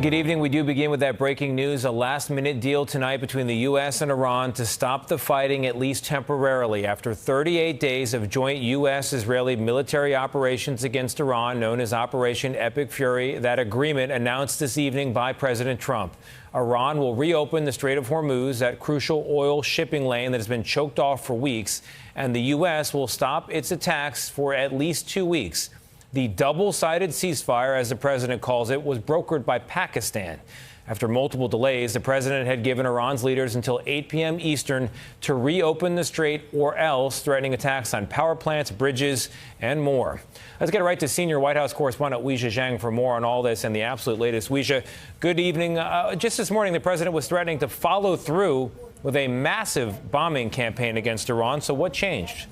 Good evening. We do begin with that breaking news, a last-minute deal tonight between the U.S. and Iran to stop the fighting, at least temporarily, after 38 days of joint U.S.-Israeli military operations against Iran, known as Operation Epic Fury. That agreement announced this evening by President Trump. Iran will reopen the Strait of Hormuz, that crucial oil shipping lane that has been choked off for weeks, and the U.S. will stop its attacks for at least 2 weeks. The double-sided ceasefire, as the president calls it, was brokered by Pakistan. After multiple delays, the president had given Iran's leaders until 8 p.m. Eastern to reopen the strait or else, threatening attacks on power plants, bridges, and more. Let's get right to senior White House correspondent Weijia Jiang for more on all this and the absolute latest. Weijia, good evening. Just this morning, the president was threatening to follow through with a massive bombing campaign against Iran. So what changed?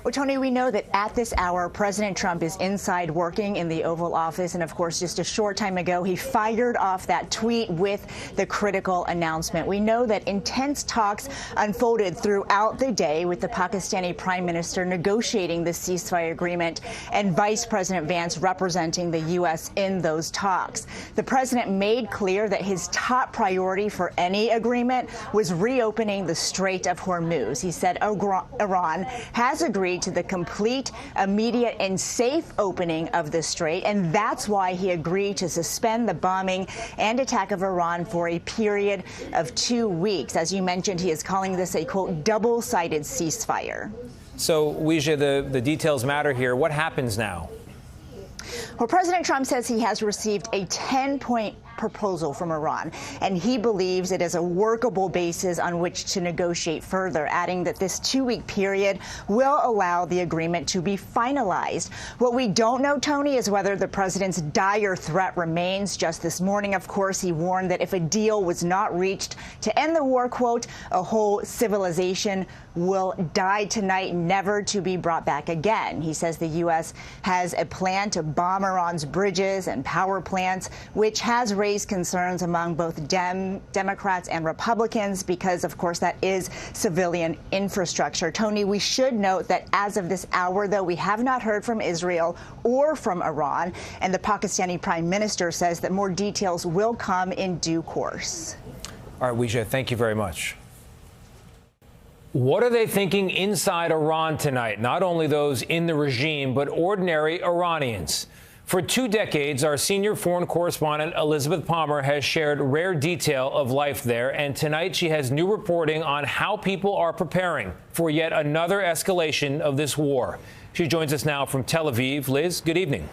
Well, Tony, we know that at this hour, President Trump is inside working in the Oval Office. And of course, just a short time ago, he fired off that tweet with the critical announcement. We know that intense talks unfolded throughout the day with the Pakistani prime minister negotiating the ceasefire agreement and Vice President Vance representing the U.S. in those talks. The president made clear that his top priority for any agreement was reopening the Strait of Hormuz. He said Iran has agreed to the complete, immediate, and safe opening of the strait, and that's why he agreed to suspend the bombing and attack of Iran for a period of 2 weeks. As you mentioned, he is calling this a, quote, double-sided ceasefire. So, Weijia, the details matter here. What happens now? Well, President Trump says he has received a 10-point proposal from Iran, and he believes it is a workable basis on which to negotiate further, adding that this 2-week period will allow the agreement to be finalized. What we don't know, Tony, is whether the president's dire threat remains. Just this morning, of course, he warned that if a deal was not reached to end the war, quote, a whole civilization will die tonight, never to be brought back again. He says the U.S. has a plan to bomb Iran's bridges and power plants, which has raised concerns among both Democrats and Republicans because, of course, that is civilian infrastructure. Tony, we should note that as of this hour, though, we have not heard from Israel or from Iran, and the Pakistani prime minister says that more details will come in due course. All right, Weijia, thank you very much. What are they thinking inside Iran tonight? Not only those in the regime, but ordinary Iranians. For 2 decades, our senior foreign correspondent, Elizabeth Palmer, has shared rare detail of life there. And tonight she has new reporting on how people are preparing for yet another escalation of this war. She joins us now from Tel Aviv. Liz, good evening.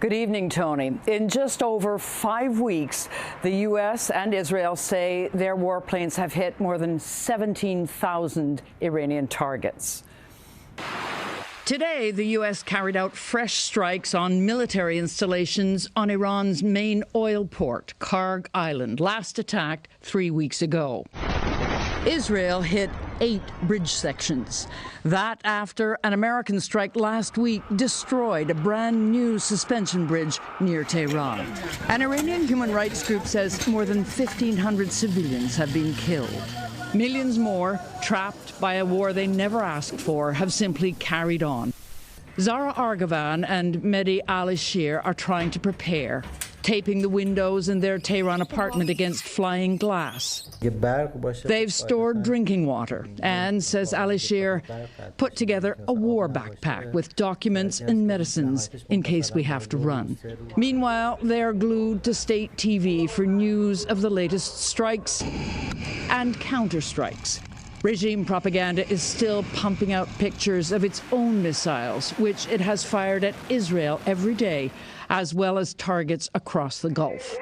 Good evening, Tony. In just over 5 weeks, the U.S. and Israel say their warplanes have hit more than 17,000 Iranian targets. Today, the U.S. carried out fresh strikes on military installations on Iran's main oil port, Karg Island, last attacked 3 weeks ago. Israel hit 8 bridge sections. That after an American strike last week destroyed a brand new suspension bridge near Tehran. An Iranian human rights group says more than 1,500 civilians have been killed. Millions more, trapped by a war they never asked for, have simply carried on. Zara Argavan and Mehdi Al-Ashir are trying to prepare, taping the windows in their Tehran apartment against flying glass. They've stored drinking water and, says Al-Ashir, put together a war backpack with documents and medicines in case we have to run. Meanwhile, they're glued to state TV for news of the latest strikes and counter-strikes. Regime propaganda is still pumping out pictures of its own missiles, which it has fired at Israel every day, as well as targets across the Gulf.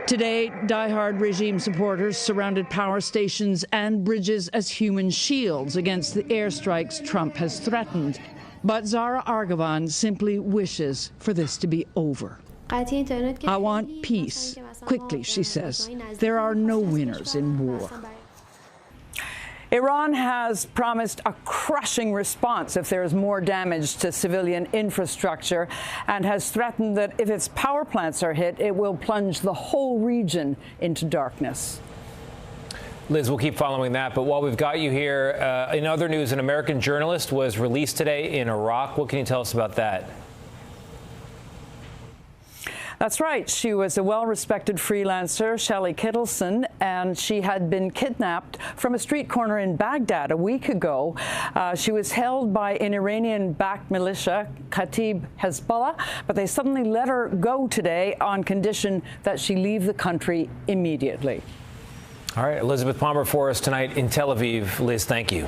Today, die-hard regime supporters surrounded power stations and bridges as human shields against the airstrikes Trump has threatened. But Zara Argavan simply wishes for this to be over. I want peace. Quickly, she says. There are no winners in war. Iran has promised a crushing response if there is more damage to civilian infrastructure and has threatened that if its power plants are hit, it will plunge the whole region into darkness. Liz, we'll keep following that. But while we've got you here, in other news, an American journalist was released today in Iraq. What can you tell us about that? That's right. She was a well-respected freelancer, Shelley Kittleson, and she had been kidnapped from a street corner in Baghdad a week ago. She was held by an Iranian-backed militia, Kataib Hezbollah, but they suddenly let her go today on condition that she leave the country immediately. All right, Elizabeth Palmer for us tonight in Tel Aviv. Liz, thank you.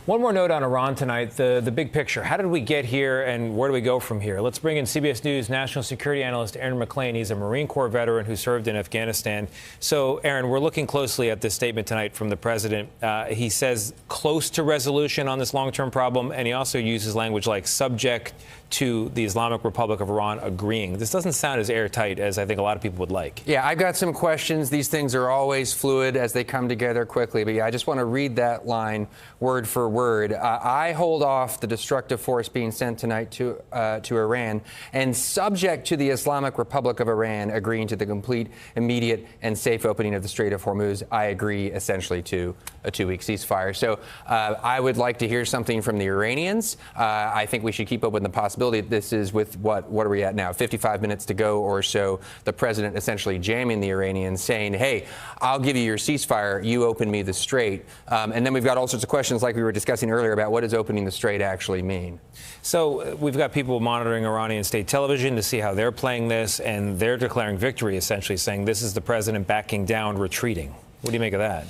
One more note on Iran tonight, the big picture. How did we get here and where do we go from here? Let's bring in CBS News national security analyst Aaron MacLean. He's a Marine Corps veteran who served in Afghanistan. So, Aaron, we're looking closely at this statement tonight from the president. He says close to resolution on this long-term problem, and he also uses language like subject to the Islamic Republic of Iran agreeing. This doesn't sound as airtight as I think a lot of people would like. Yeah, I've got some questions. These things are always fluid as they come together quickly. But yeah, I just want to read that line word for word. I hold off the destructive force being sent tonight to Iran, and subject to the Islamic Republic of Iran agreeing to the complete, immediate, and safe opening of the Strait of Hormuz, I agree essentially to a 2-week ceasefire. So I would like to hear something from the Iranians. I think we should keep open the possibility. This is with what are we at now? 55 minutes to go or so. The president essentially jamming the Iranians, saying, hey, I'll give you your ceasefire. You open me the strait. And then we've got all sorts of questions like we were discussing earlier about what does opening the strait actually mean? So we've got people monitoring Iranian state television to see how they're playing this, and they're declaring victory, essentially saying this is the president backing down, retreating. What do you make of that?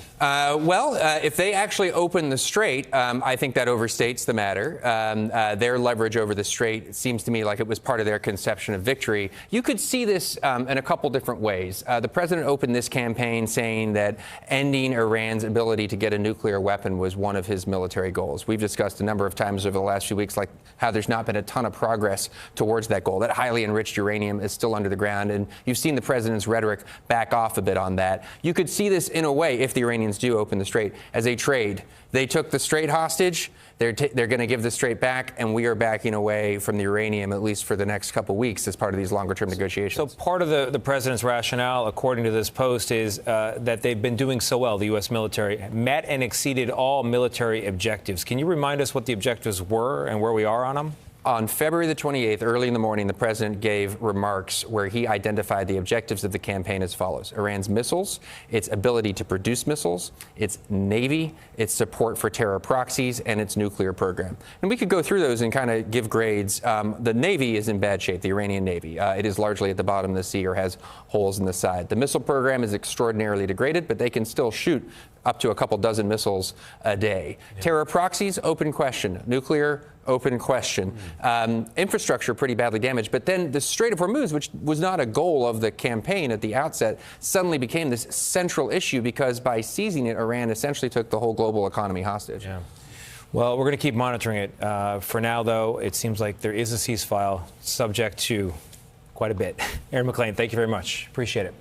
If they actually open the strait, I think that overstates the matter. Their leverage over the strait seems to me like it was part of their conception of victory. You could see this in a couple different ways. The president opened this campaign saying that ending Iran's ability to get a nuclear weapon was one of his military goals. We've discussed a number of times over the last few weeks like how there's not been a ton of progress towards that goal. That highly enriched uranium is still under the ground, and you've seen the president's rhetoric back off a bit on that. You could see this in a way, if the Iranians do open the strait, as a trade. They took the strait hostage. They're going to give the strait back, and we are backing away from the uranium, at least for the next couple weeks, as part of these longer-term negotiations. So part of the president's rationale, according to this post, is that they've been doing so well, the U.S. military, met and exceeded all military objectives. Can you remind us what the objectives were and where we are on them? On February the 28th, early in the morning, the president gave remarks where he identified the objectives of the campaign as follows: Iran's missiles, its ability to produce missiles, its Navy, its support for terror proxies, and its nuclear program. And we could go through those and kind of give grades. The Navy is in bad shape, the Iranian Navy. It is largely at the bottom of the sea or has holes in the side. The missile program is extraordinarily degraded, but they can still shoot up to a couple dozen missiles a day. Yeah. Terror proxies, open question. Nuclear, open question. Infrastructure pretty badly damaged. But then the Strait of Hormuz, which was not a goal of the campaign at the outset, suddenly became this central issue because by seizing it, Iran essentially took the whole global economy hostage. Yeah. Well, we're going to keep monitoring it. For now, though, it seems like there is a ceasefire subject to quite a bit. Aaron MacLean, thank you very much. Appreciate it.